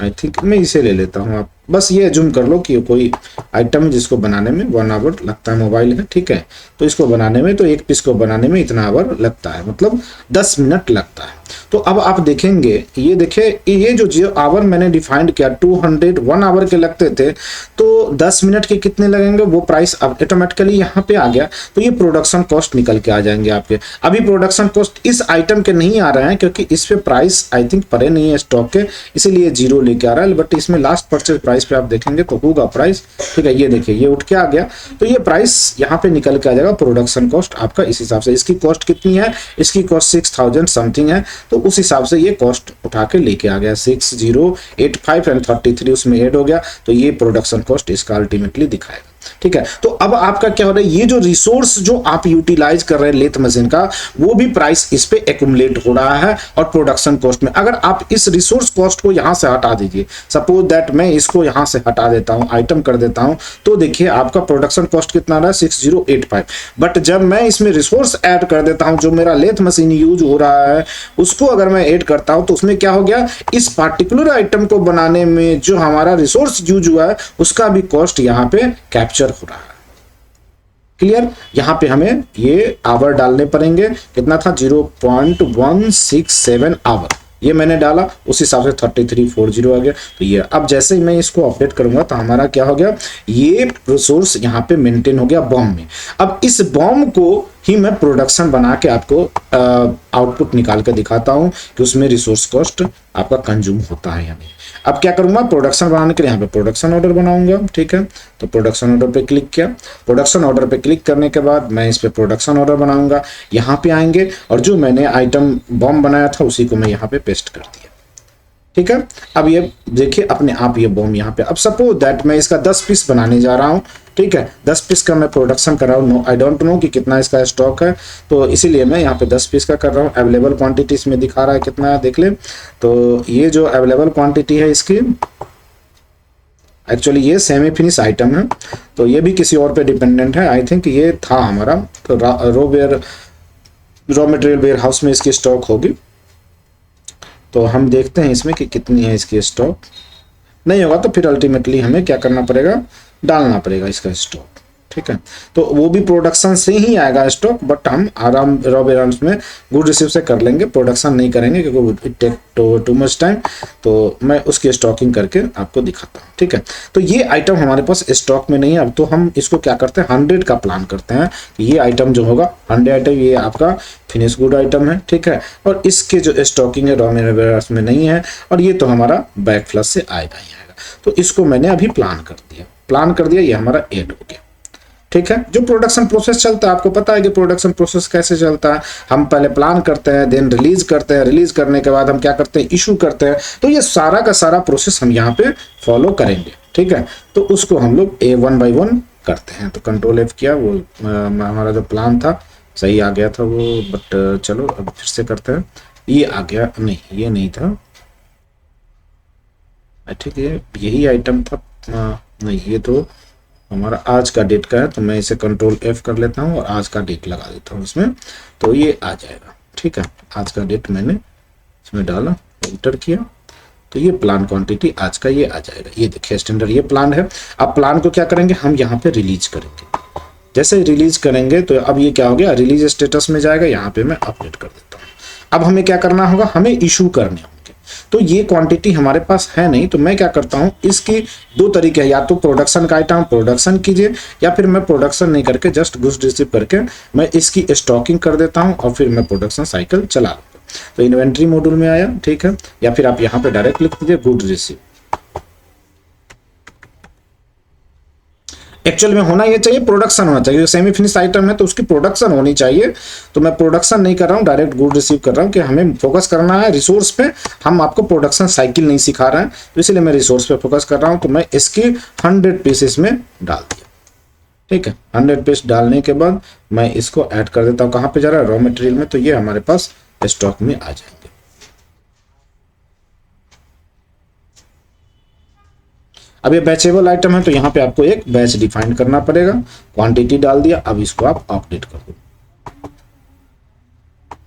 आई थिंक मैं इसे ले लेता हूँ। आप बस ये जूम कर लो कि कोई आइटम जिसको बनाने में 1 आवर लगता है, मोबाइल है, ठीक है। तो इसको बनाने में, तो एक पीस को बनाने में इतना आवर लगता है, मतलब 10 मिनट लगता है। तो अब आप देखेंगे, ये देखिए, ये जो आवर मैंने डिफाइंड किया 201 आवर के लगते थे, तो 10 मिनट के कितने लगेंगे वो प्राइस अब ऑटोमेटिकली यहाँ पे आ गया। तो ये प्रोडक्शन कॉस्ट निकल के आ जाएंगे आपके। अभी प्रोडक्शन कॉस्ट इस आइटम के नहीं आ रहे हैं, क्योंकि इस पे प्राइस आई थिंक पड़े नहीं है स्टॉक के, इसीलिए 0 लेके आ रहा है। बट इसमें लास्ट परचेज प्राइस पे आप देखेंगे तो होगा प्राइस, ठीक है। ये देखिए, ये उठ के आ गया, तो ये प्राइस यहाँ पे निकल के आ जाएगा प्रोडक्शन कॉस्ट आपका। इस हिसाब से इसकी कॉस्ट कितनी है, इसकी कॉस्ट 6000 समथिंग है, तो उस हिसाब से ये कॉस्ट उठा के लेके आ गया। 6085 एंड 33 उसमें ऐड हो गया, तो ये प्रोडक्शन कॉस्ट इसका अल्टीमेटली दिखाएगा, ठीक है। तो अब आपका क्या हो रहा है, ये जो रिसोर्स जो आप यूटिलाइज कर रहे हैं लेथ मशीन का, वो भी प्राइस इस पे एक्यूमुलेट हो रहा है और प्रोडक्शन कॉस्ट में। अगर आप इस रिसोर्स कॉस्ट को यहां से हटा दीजिए, सपोज दैट मैं इसको यहां से हटा देता हूं, आइटम कर देता हूं, तो देखिए आपका प्रोडक्शन कॉस्ट कितना रहा है, 6085। बट जब मैं इसमें रिसोर्स ऐड कर देता हूं, जो मेरा लेथ मशीन यूज हो रहा है उसको अगर मैं ऐड करता हूं, तो उसमें क्या हो गया, इस पार्टिकुलर आइटम को बनाने में जो हमारा रिसोर्स यूज हुआ है उसका भी कॉस्ट यहाँ पे कैप्चर हो रहा है। क्लियर। यहां पे हमें ये आवर डालने पड़ेंगे, कितना था, 0.167 आवर, ये मैंने डाला, उस हिसाब से 3340 आ गया। तो ये अब जैसे ही मैं इसको अपडेट करूंगा तो हमारा क्या हो गया, ये रिसोर्स यहाँ पे मेंटेन हो गया बॉम्ब में। अब इस बॉम्ब को ही मैं प्रोडक्शन बना के आपको आउटपुट निकाल के दिखाता हूं कि उसमें रिसोर्स कॉस्ट आपका कंज्यूम होता है या नहीं। अब क्या करूंगा, प्रोडक्शन बनाने के लिए यहाँ पे प्रोडक्शन ऑर्डर बनाऊंगा, ठीक है। तो प्रोडक्शन ऑर्डर पे क्लिक किया, प्रोडक्शन ऑर्डर पे क्लिक करने के बाद मैं इस पे प्रोडक्शन ऑर्डर बनाऊंगा, यहाँ पे आएंगे और जो मैंने आइटम बॉम्ब बनाया था उसी को मैं यहाँ पे पेस्ट कर दिया, ठीक है। अब ये देखिए अपने आप ये बॉम्ब यहाँ पे, अब सपोज दैट मैं इसका 10 पीस बनाने जा रहा हूँ, ठीक है। 10 पीस का मैं प्रोडक्शन कर रहा हूँ, आई डोंट नो कि कितना इसका स्टॉक है, तो इसीलिए मैं यहाँ पे 10 पीस का कर रहा हूँ। अवेलेबल क्वांटिटी इसमें दिखा रहा है कितना है, देख ले। तो ये जो अवेलेबल क्वांटिटी है इसकी, एक्चुअली ये सेमी फिनिश आइटम है, तो ये भी किसी और पे डिपेंडेंट है। आई थिंक ये था हमारा, तो रॉ मटेरियल वेयर हाउस में इसकी स्टॉक होगी। तो हम देखते हैं इसमें कि कितनी है इसकी स्टॉक। नहीं होगा तो फिर अल्टीमेटली हमें क्या करना पड़ेगा, डालना पड़ेगा इसका स्टॉक, ठीक है। तो वो भी प्रोडक्शन से ही आएगा स्टॉक, बट हम आराम रॉ वेयरहाउस में गुड रिसीव से कर लेंगे, प्रोडक्शन नहीं करेंगे क्योंकि it take too much time. तो मैं उसकी स्टॉकिंग करके आपको दिखाता हूँ, ठीक है। तो ये आइटम हमारे पास स्टॉक में नहीं है। अब तो हम इसको क्या करते हैं, 100 का प्लान करते हैं कि ये आइटम जो होगा 100 आइटम, ये आपका फिनिश गुड आइटम है, ठीक है। और इसके जो स्टॉकिंग है रॉ मटेरियल वेयरहाउस में नहीं है, और ये तो हमारा बैक फ्लश से आएगा ही आएगा। तो इसको मैंने अभी प्लान कर दिया, ये हमारा ऐड हो गया, ठीक है। जो प्रोडक्शन प्रोसेस चलता है, आपको पता है कि प्रोडक्शन प्रोसेस कैसे चलता है। हम पहले प्लान करते हैं, देन रिलीज करते हैं, रिलीज करने के बाद हम क्या करते हैं, इशू करते हैं। तो ये सारा का सारा प्रोसेस हम यहाँ पे फॉलो करेंगे, ठीक है। तो उसको हम लोग वन बाई वन करते हैं। तो कंट्रोल F किया, वो हमारा जो प्लान था सही आ गया था वो, बट चलो अब फिर से करते हैं। ये आ गया, नहीं ये नहीं था, ठीक है, यही आइटम था, नहीं ये तो हमारा आज का डेट का है। तो मैं इसे कंट्रोल F कर लेता हूँ और आज का डेट लगा देता हूँ इसमें, तो ये आ जाएगा, ठीक है। आज का डेट मैंने इसमें डाला, एंटर किया, तो ये प्लान क्वांटिटी आज का ये आ जाएगा। ये देखिए स्टैंडर्ड ये प्लान है। अब प्लान को क्या करेंगे, हम यहाँ पे रिलीज करेंगे। जैसे रिलीज करेंगे तो अब ये क्या हो गया, रिलीज स्टेटस में जाएगा, यहाँ पे मैं अपडेट कर देता हूँ। अब हमें क्या करना होगा, हमें इशू करने होंगे। तो ये क्वांटिटी हमारे पास है नहीं, तो मैं क्या करता हूँ, इसकी दो तरीके हैं, या तो प्रोडक्शन का आइटम प्रोडक्शन कीजिए, या फिर मैं प्रोडक्शन नहीं करके जस्ट गुड्स रिसीव करके मैं इसकी स्टॉकिंग कर देता हूँ और फिर मैं प्रोडक्शन साइकिल चला लूँगा। तो इन्वेंट्री मॉड्यूल में आया, ठीक है, या फिर आप यहाँ पे डायरेक्ट लिख दीजिए गुड रिसीव। एक्चुअल में होना ये चाहिए, प्रोडक्शन होना चाहिए, सेमी फिनिश आइटम है तो उसकी प्रोडक्शन होनी चाहिए। तो मैं प्रोडक्शन नहीं कर रहा हूँ, डायरेक्ट गुड रिसीव कर रहा हूँ कि हमें फोकस करना है रिसोर्स पे, हम आपको प्रोडक्शन साइकिल नहीं सिखा रहे हैं, तो इसलिए मैं रिसोर्स पे फोकस कर रहा हूँ। तो मैं इसकी 100 पीसेस में डाल दिया, ठीक है। 100 पीस डालने के बाद मैं इसको ऐड कर देता हूँ, कहाँ पे जा रहा है, रॉ मटेरियल में, तो ये हमारे पास स्टॉक में आ जाएंगे। अब ये बैचेबल आइटम है तो यहाँ पे आपको एक बैच डिफाइन करना पड़ेगा, क्वांटिटी डाल दिया, अब इसको आप अपडेट कर दो।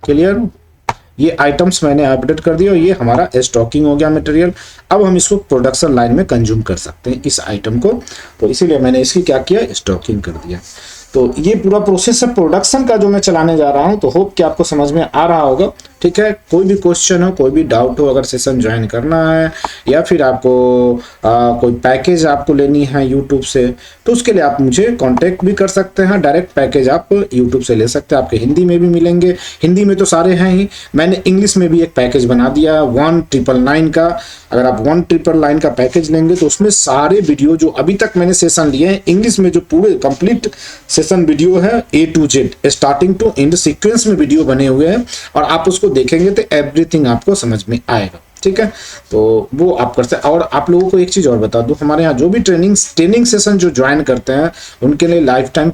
क्लियर, ये आइटम्स मैंने अपडेट कर दिया और ये हमारा स्टॉकिंग हो गया मटेरियल। अब हम इसको प्रोडक्शन लाइन में कंज्यूम कर सकते हैं इस आइटम को, तो इसीलिए मैंने इसकी क्या किया, स्टॉकिंग कर दिया। तो ये पूरा प्रोसेस है प्रोडक्शन का जो मैं चलाने जा रहा हूं, तो होप कि आपको समझ में आ रहा होगा, ठीक है। कोई भी क्वेश्चन हो, कोई भी डाउट हो, अगर सेशन ज्वाइन करना है या फिर आपको कोई पैकेज आपको लेनी है यूट्यूब से, तो उसके लिए आप मुझे कांटेक्ट भी कर सकते हैं। डायरेक्ट पैकेज आप यूट्यूब से ले सकते हैं, आपके हिंदी में भी मिलेंगे, हिंदी में तो सारे हैं ही, मैंने इंग्लिश में भी एक पैकेज बना दिया 1999 का। अगर आप 1999 का पैकेज लेंगे तो उसमें सारे वीडियो जो अभी तक मैंने सेशन लिए हैं इंग्लिश में, जो पूरे कंप्लीट सेशन वीडियो है A to Z starting to end sequence में वीडियो बने हुए हैं, और आप उसको देखेंगे तो एवरीथिंग आपको समझ में आएगा, ठीक है। तो वो आप कर सकते हैं। और आप लोगों को एक चीज और बता दूं, हमारे यहाँ जो भी ट्रेनिंग सेशन जो ज्वाइन करते हैं उनके लिए लाइफ टाइम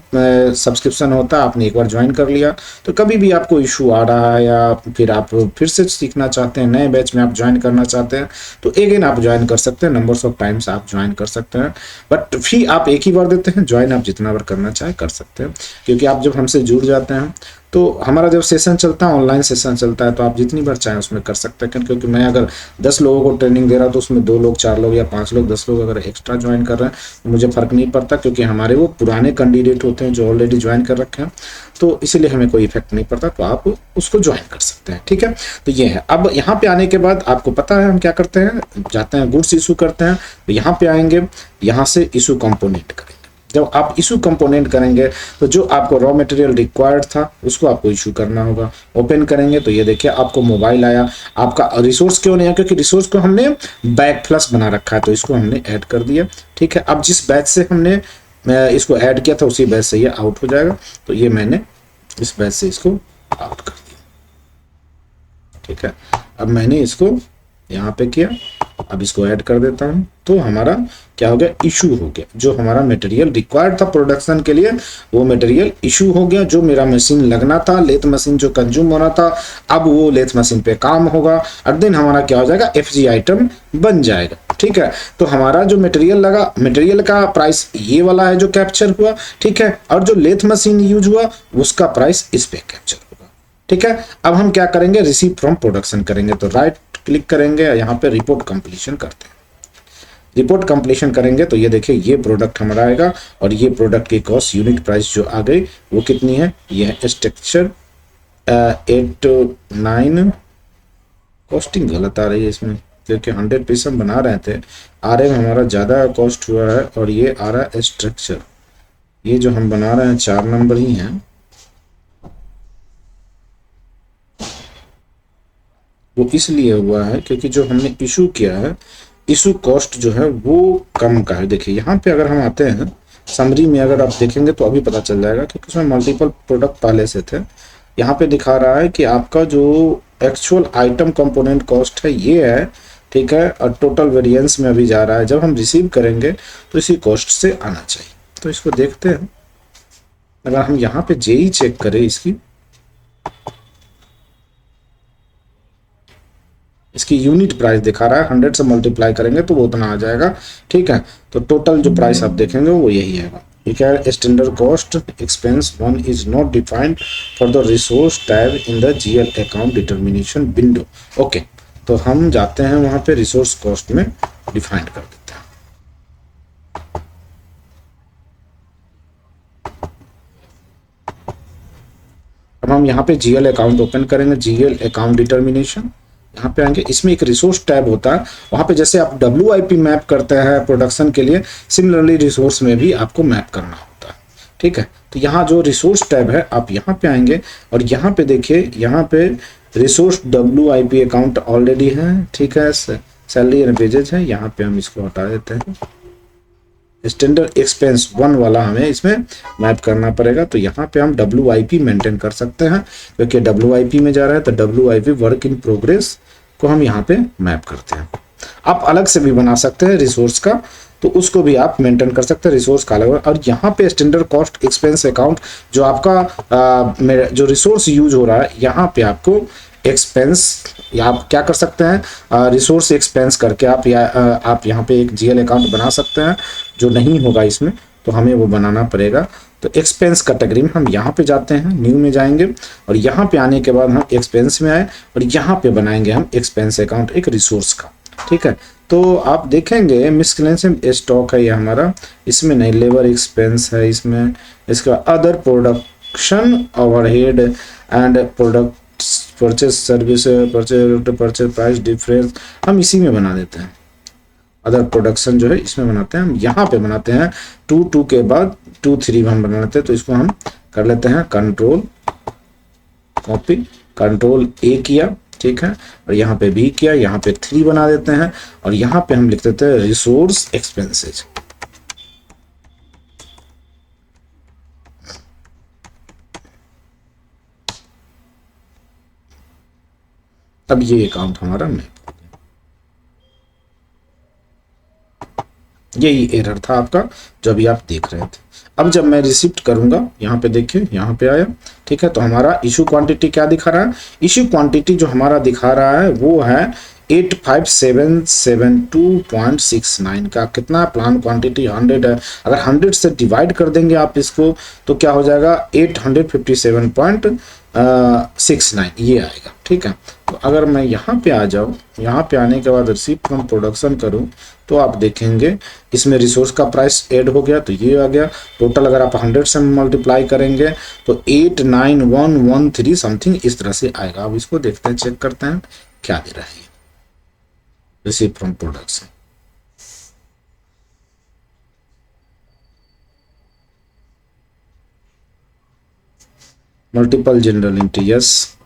सब्सक्रिप्शन होता है। आपने एक बार ज्वाइन कर लिया तो कभी भी आपको इशू आ रहा है या फिर आप फिर से सीखना चाहते हैं, नए बैच में आप ज्वाइन करना चाहते हैं, तो अगेन आप ज्वाइन कर सकते हैं, नंबर्स ऑफ टाइम्स आप ज्वाइन कर सकते हैं, बट फी आप एक ही बार देते हैं, ज्वाइन आप जितना बार करना चाहे कर सकते हैं। क्योंकि आप जब हमसे जुड़ जाते हैं तो हमारा जब सेशन चलता है, ऑनलाइन सेशन चलता है, तो आप जितनी बार चाहें उसमें कर सकते हैं। क्योंकि मैं अगर 10 लोगों को ट्रेनिंग दे रहा हूं तो उसमें 2 लोग 4 लोग या 5 लोग 10 लोग अगर एक्स्ट्रा ज्वाइन कर रहे हैं तो मुझे फर्क नहीं पड़ता, क्योंकि हमारे वो पुराने कैंडिडेट होते हैं जो ऑलरेडी ज्वाइन कर रखे हैं, तो इसीलिए हमें कोई इफेक्ट नहीं पड़ता, तो आप उसको ज्वाइन कर सकते हैं, ठीक है। तो ये है। अब यहाँ पे आने के बाद आपको पता है हम क्या करते हैं, जाते हैं गुड्स इशू करते हैं, तो यहाँ पे आएंगे, यहाँ से इशू कंपोनेंट करेंगे। जब आप इशू कंपोनेंट करेंगे तो जो आपको रॉ मटेरियल रिक्वायर्ड था उसको आपको इशू करना होगा। ओपन करेंगे तो ये देखिए आपको मोबाइल आया, आपका रिसोर्स क्यों नहीं आया, क्योंकि रिसोर्स को हमने बैक प्लस बना रखा है, तो इसको हमने ऐड कर दिया, ठीक है। अब जिस बैच से हमने इसको ऐड किया था उसी बैच से ये आउट हो जाएगा, तो ये मैंने इस बैच से इसको आउट कर दिया, ठीक है। अब मैंने इसको यहाँ पे किया, अब इसको ऐड कर देता हूँ, तो हमारा क्या हो गया, इशू हो गया। जो हमारा मटेरियल रिक्वायर्ड था प्रोडक्शन के लिए वो मटेरियल इशू हो गया। जो मेरा मशीन लगना था, लेथ मशीन जो कंज्यूम होना था, अब वो लेथ मशीन पे काम होगा, और दिन हमारा क्या हो जाएगा, FG आइटम बन जाएगा, ठीक है। तो हमारा जो मटेरियल लगा, मटेरियल का प्राइस ये वाला है जो कैप्चर हुआ, ठीक है, और जो लेथ मशीन यूज हुआ उसका प्राइस इस पे कैप्चर होगा, ठीक है। अब हम क्या करेंगे, रिसीव फ्रॉम प्रोडक्शन करेंगे, तो राइट क्लिक करेंगे, यहाँ पे रिपोर्ट कंप्लीशन करते हैं। रिपोर्ट कंप्लीशन करेंगे तो ये देखिए ये प्रोडक्ट हमारा आएगा, और ये प्रोडक्ट की कॉस्ट यूनिट प्राइस जो आ गई वो कितनी है, ये है स्ट्रक्चर 89। कॉस्टिंग गलत आ रही है इसमें, क्योंकि 100 पीस हम बना रहे थे, RM हमारा ज़्यादा कॉस्ट हुआ है, और ये आ रहा है स्ट्रक्चर, ये जो हम बना रहे हैं 4 नंबर ही हैं, वो इसलिए हुआ है क्योंकि जो हमने इशू किया है, इशू कॉस्ट जो है वो कम का है। देखिए यहाँ पे अगर हम आते हैं समरी में, अगर आप देखेंगे तो अभी पता चल जाएगा, क्योंकि उसमें मल्टीपल प्रोडक्ट पहले से थे। यहाँ पे दिखा रहा है कि आपका जो एक्चुअल आइटम कंपोनेंट कॉस्ट है ये है, ठीक है, और टोटल वेरिएंस में अभी जा रहा है। जब हम रिसीव करेंगे तो इसी कॉस्ट से आना चाहिए, तो इसको देखते हैं। अगर हम यहाँ पे जेई चेक करें, इसकी यूनिट प्राइस दिखा रहा है, 100 से मल्टीप्लाई करेंगे तो वो उतना आ जाएगा, ठीक है। तो टोटल जो प्राइस आप देखेंगे वो यही आएगा। ठीक है, standard cost expense 1 is not defined for the resource tab in the GL account determination window. Okay, तो हम जाते हैं वहां पे रिसोर्स कॉस्ट में डिफाइन कर देते हैं। अब हम यहाँ पे GL अकाउंट ओपन करेंगे, GL अकाउंट डिटर्मिनेशन, यहाँ पे आएंगे, इसमें एक रिसोर्स टैब होता है, वहाँ पे जैसे आप WIP मैप करते हैं प्रोडक्शन के लिए, सिमिलरली रिसोर्स में भी आपको मैप करना होता है, ठीक है। तो यहाँ जो रिसोर्स टैब है, आप यहाँ पे आएंगे और यहाँ पे देखिए, यहाँ पे रिसोर्स WIP अकाउंट ऑलरेडी है, ठीक है, सैलरी एंड वेजेज है, यहाँ पे हम इसको हटा देते हैं। स्टैंडर्ड एक्सपेंस 1 वाला हमें इसमें मैप करना पड़ेगा, तो यहाँ पे हम WIP मेंटेन कर सकते हैं, क्योंकि WIP में जा रहा है तो WIP वर्क इन प्रोग्रेस को हम यहाँ पे मैप करते हैं। आप अलग से भी बना सकते हैं रिसोर्स का, तो उसको भी आप मेंटेन कर सकते हैं रिसोर्स का अलग। और यहाँ पे स्टैंडर्ड कॉस्ट एक्सपेंस अकाउंट जो आपका जो रिसोर्स यूज हो रहा है, यहाँ पे आपको एक्सपेंस, या आप क्या कर सकते हैं, रिसोर्स एक्सपेंस करके आप आप यहाँ पे एक GL अकाउंट बना सकते हैं, जो नहीं होगा इसमें तो हमें वो बनाना पड़ेगा। तो एक्सपेंस कैटेगरी में हम यहाँ पे जाते हैं, न्यू में जाएंगे और यहाँ पे आने के बाद हम एक्सपेंस में आए और यहाँ पे बनाएंगे हम एक्सपेंस अकाउंट एक रिसोर्स का, ठीक है। तो आप देखेंगे मिसलेनियस स्टॉक है ये हमारा, इसमें नहीं, लेबर एक्सपेंस है इसमें, इसका other production overhead and product purchase service, purchase price difference हम इसी में बना देते हैं। अदर प्रोडक्शन जो है इसमें बनाते हैं हम, यहाँ पे बनाते हैं 2 के बाद 2 3 हम बना लेते हैं। तो इसको हम कर लेते हैं कंट्रोल कॉपी, कंट्रोल A किया, ठीक है, और यहाँ पे B किया, यहाँ पे 3 बना देते हैं और यहाँ पे हम लिख देते हैं रिसोर्स एक्सपेंसेज। अब ये अकाउंट हमारा मैप हो गया। यही एरर था आपका जो अभी आप देख रहे थे। अब जब मैं रिसिप्ट करूंगा, यहाँ पे देखिए, यहाँ पे आया, ठीक है, तो हमारा इशू क्वांटिटी क्या दिखा रहा है, इशू क्वांटिटी जो हमारा दिखा रहा है वो है 85772.69 का। कितना प्लान क्वांटिटी 100 है, अगर 100 से डिवाइड कर देंगे आप इसको तो क्या हो जाएगा 857.69 ये आएगा, ठीक है। तो अगर मैं यहाँ पे आ जाऊँ, यहाँ पे आने के बाद रिसीप्ट फ्रॉम प्रोडक्शन करूँ तो आप देखेंगे इसमें रिसोर्स का प्राइस ऐड हो गया, तो ये आ गया टोटल। अगर आप 100 से मल्टीप्लाई करेंगे तो 89113 समथिंग इस तरह से आएगा। अब इसको देखते हैं, चेक करते हैं क्या दे रहा है receipt from production. Multiple general entry, yes,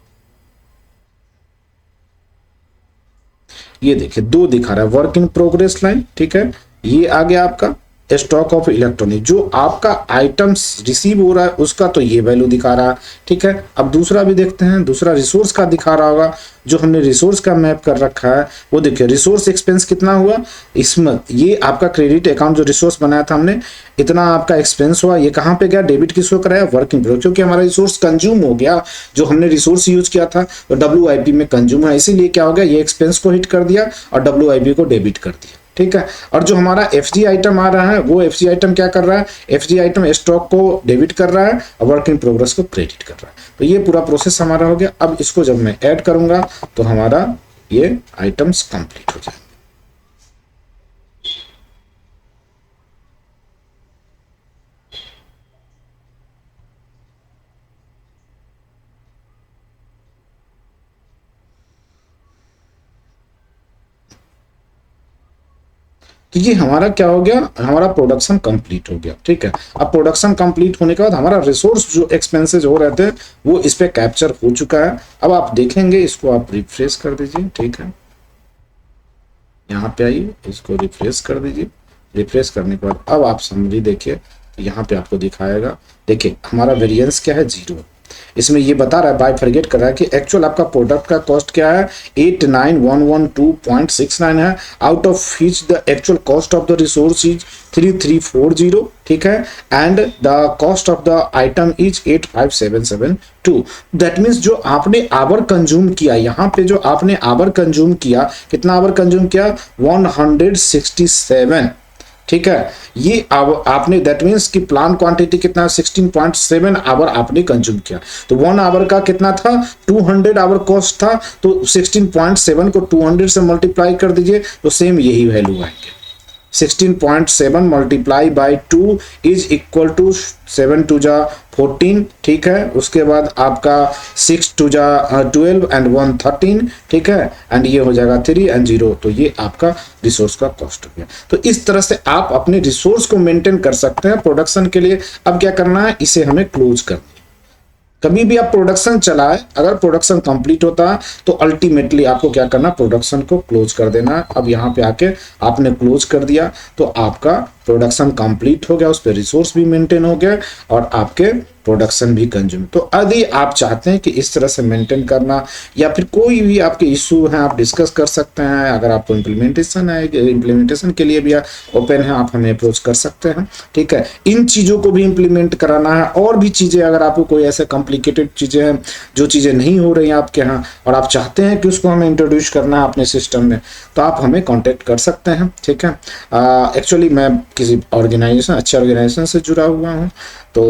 ये देखिए 2 दिखा रहा है, वर्क इन प्रोग्रेस लाइन, ठीक है। ये आ गया आपका स्टॉक ऑफ इलेक्ट्रॉनिक, जो आपका आइटम्स रिसीव हो रहा है उसका तो ये वैल्यू दिखा रहा है, ठीक है। अब दूसरा भी देखते हैं, दूसरा रिसोर्स का दिखा रहा होगा, जो हमने रिसोर्स का मैप कर रखा है वो देखिए रिसोर्स एक्सपेंस कितना हुआ इसमें। ये आपका क्रेडिट अकाउंट जो रिसोर्स बनाया था हमने, इतना आपका एक्सपेंस हुआ, ये कहाँ पे गया, डेबिट किसको कराया, वर्क इन प्रोग्रेस, क्योंकि हमारा रिसोर्स कंज्यूम हो गया, जो हमने रिसोर्स यूज किया था तो WIP में कंज्यूम है, इसीलिए क्या हो गया, ये एक्सपेंस को हिट कर दिया और WIP को डेबिट कर दिया, ठीक है। और जो हमारा FG आइटम आ रहा है वो FG आइटम क्या कर रहा है, FG आइटम स्टॉक को डेबिट कर रहा है और वर्क इन प्रोग्रेस को क्रेडिट कर रहा है। तो ये पूरा प्रोसेस हमारा हो गया। अब इसको जब मैं ऐड करूंगा तो हमारा ये आइटम्स कंप्लीट हो जाएंगे। तो ये हमारा क्या हो गया, हमारा प्रोडक्शन कंप्लीट हो गया, ठीक है। अब प्रोडक्शन कंप्लीट होने के बाद हमारा रिसोर्स जो एक्सपेंसेस हो रहे थे वो इस पे कैप्चर हो चुका है। अब आप देखेंगे, इसको आप रिफ्रेश कर दीजिए, ठीक है, यहाँ पे आइए, इसको रिफ्रेश कर दीजिए। रिफ्रेश करने के बाद अब आप समरी देखिए, तो यहाँ पे आपको दिखाएगा, देखिए हमारा वेरिएंस क्या है, 0। इसमें ये बता रहा है, बाय फॉरगेट कर रहा है कि एक्चुअल आपका प्रोडक्ट का कॉस्ट क्या है, 89112.69 है, out of which the actual cost of the resource is 3340, ठीक है, and the cost of the item is 85772। That means जो आपने आवर कंज्यूम किया, यहाँ पे जो आपने आवर कंज्यूम किया, कितना आवर कंज्यूम किया, 167, ठीक है। ये आपने दैट मीन्स कि प्लान क्वांटिटी कितना, 16.7 आवर आपने कंज्यूम किया। तो 1 आवर का कितना था, 200 आवर कॉस्ट था, तो 16.7 को 200 से मल्टीप्लाई कर दीजिए तो सेम यही वैल्यू आएंगे, 16.7 multiply by 2 is equal to 7 two जा 14, ठीक है। उसके बाद आपका 6 टू जा 12 एंड 1 13, ठीक है। एंड ये हो जाएगा 3 एंड 0, तो ये आपका रिसोर्स का कॉस्ट हो गया। तो इस तरह से आप अपने रिसोर्स को मेंटेन कर सकते हैं प्रोडक्शन के लिए। अब क्या करना है, इसे हमें क्लोज करना है। कभी भी आप प्रोडक्शन चलाए, अगर प्रोडक्शन कंप्लीट होता है तो अल्टीमेटली आपको क्या करना, प्रोडक्शन को क्लोज कर देना है। अब यहाँ पे आके आपने क्लोज कर दिया तो आपका प्रोडक्शन कंप्लीट हो गया, उस पर रिसोर्स भी मेंटेन हो गया और आपके प्रोडक्शन भी कंज्यूम। तो यदि आप चाहते हैं कि इस तरह से मेंटेन करना या फिर कोई भी आपके इशू है, आप डिस्कस कर सकते हैं। अगर आपको इम्प्लीमेंटेशन है, इम्प्लीमेंटेशन के लिए भी ओपन है, आप हमें अप्रोच कर सकते हैं, ठीक है। इन चीज़ों को भी इम्प्लीमेंट कराना है और भी चीज़ें, अगर आपको कोई ऐसे कॉम्प्लिकेटेड चीज़ें हैं जो चीज़ें नहीं हो रही हैं आपके यहाँ और आप चाहते हैं कि उसको हमें इंट्रोड्यूस करना है अपने सिस्टम में, तो आप हमें कॉन्टेक्ट कर सकते हैं, ठीक है। एक्चुअली मैं किसी ऑर्गेनाइजेशन, अच्छे ऑर्गेनाइजेशन से जुड़ा हुआ हूँ, तो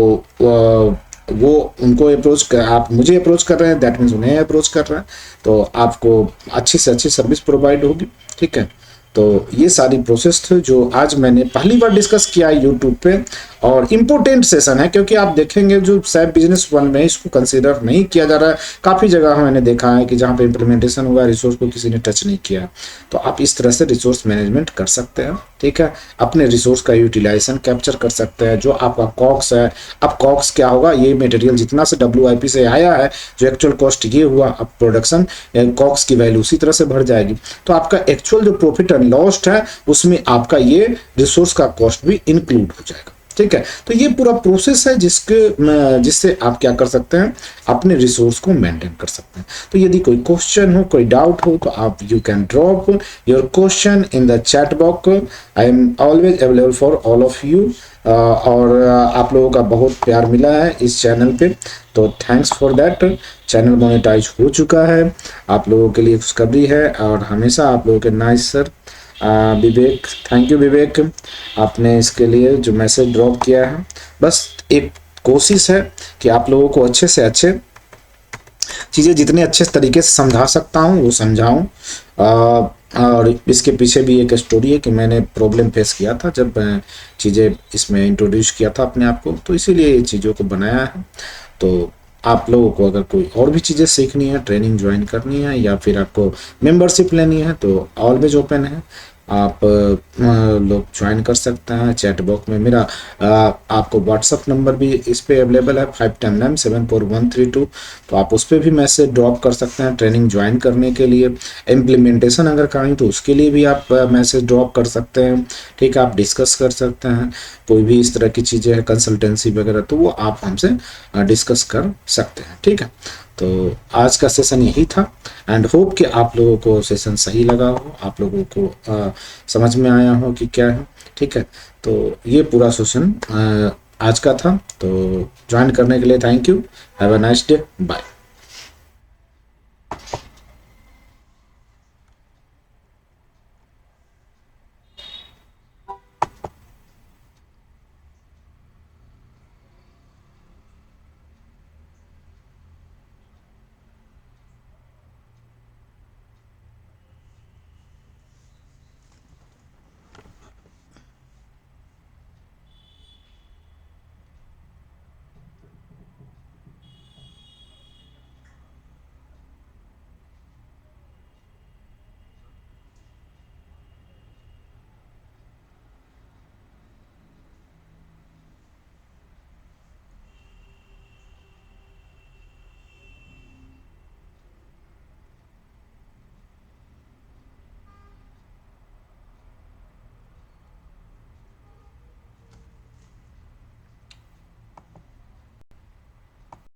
वो उनको अप्रोच कर, आप मुझे अप्रोच कर रहे हैं, दैट मीन्स उन्हें अप्रोच कर रहे हैं, तो आपको अच्छी से अच्छी सर्विस प्रोवाइड होगी, ठीक है। तो ये सारी प्रोसेस थी जो आज मैंने पहली बार डिस्कस किया है यूट्यूब पे, और इम्पोर्टेंट सेशन है क्योंकि आप देखेंगे जो शायद बिजनेस वन में इसको कंसीडर नहीं किया जा रहा है। काफ़ी जगह मैंने देखा है कि जहाँ पे इम्प्लीमेंटेशन हुआ, रिसोर्स को किसी ने टच नहीं किया। तो आप इस तरह से रिसोर्स मैनेजमेंट कर सकते हैं, ठीक है। अपने रिसोर्स का यूटिलाइजेशन कैप्चर कर सकते हैं। जो आपका कॉक्स है, अब कॉक्स क्या होगा, ये मटेरियल जितना से WIP से आया है, जो एक्चुअल कॉस्ट ये हुआ, अब प्रोडक्शन कॉक्स की वैल्यू उसी तरह से बढ़ जाएगी। तो आपका एक्चुअल जो प्रॉफिट एंड लॉस है उसमें आपका ये रिसोर्स का कॉस्ट भी इंक्लूड हो जाएगा, ठीक है। तो ये पूरा प्रोसेस है जिससे आप क्या कर सकते हैं, अपने रिसोर्स को मेंटेन कर सकते हैं। तो यदि कोई क्वेश्चन हो, कोई डाउट हो, तो आप you can drop your question in the chat box. I am always available for all of you. और आप लोगों का बहुत प्यार मिला है इस चैनल पे, तो thanks for that. Channel monetize हो चुका है, आप लोगों के लिए खुशखबरी है, और हमेशा आप लोगों के nice sir Vivek, thank you Vivek, आपने इसके लिए जो मैसेज ड्रॉप किया है। बस एक कोशिश है कि आप लोगों को अच्छे से अच्छे चीज़ें जितने अच्छे तरीके से समझा सकता हूँ वो समझाऊँ। और इसके पीछे भी एक स्टोरी है कि मैंने प्रॉब्लम फेस किया था जब मैं चीज़ें इसमें इंट्रोड्यूस किया था अपने आप को, तो इसीलिए ये चीज़ों को बनाया है। तो आप लोगों को अगर कोई और भी चीज़ें सीखनी है, ट्रेनिंग ज्वाइन करनी है, या फिर आपको मेंबरशिप लेनी है, तो ऑलवेज ओपन है, आप लोग ज्वाइन कर सकते हैं। चैट बॉक्स में मेरा आपको व्हाट्सअप नंबर भी इस पे अवेलेबल है 51974132, तो आप उस पर भी मैसेज ड्रॉप कर सकते हैं ट्रेनिंग ज्वाइन करने के लिए। इम्प्लीमेंटेशन अगर करें तो उसके लिए भी आप मैसेज ड्रॉप कर सकते हैं, ठीक है। आप डिस्कस कर सकते हैं, कोई भी इस तरह की चीज़ें हैं, कंसल्टेंसी वगैरह, तो वो आप हमसे डिस्कस कर सकते हैं, ठीक है। तो आज का सेशन यही था, एंड होप कि आप लोगों को सेशन सही लगा हो, आप लोगों को समझ में आया हो कि क्या है, ठीक है। तो ये पूरा सेशन आज का था। तो ज्वाइन करने के लिए thank you, have a nice day, bye.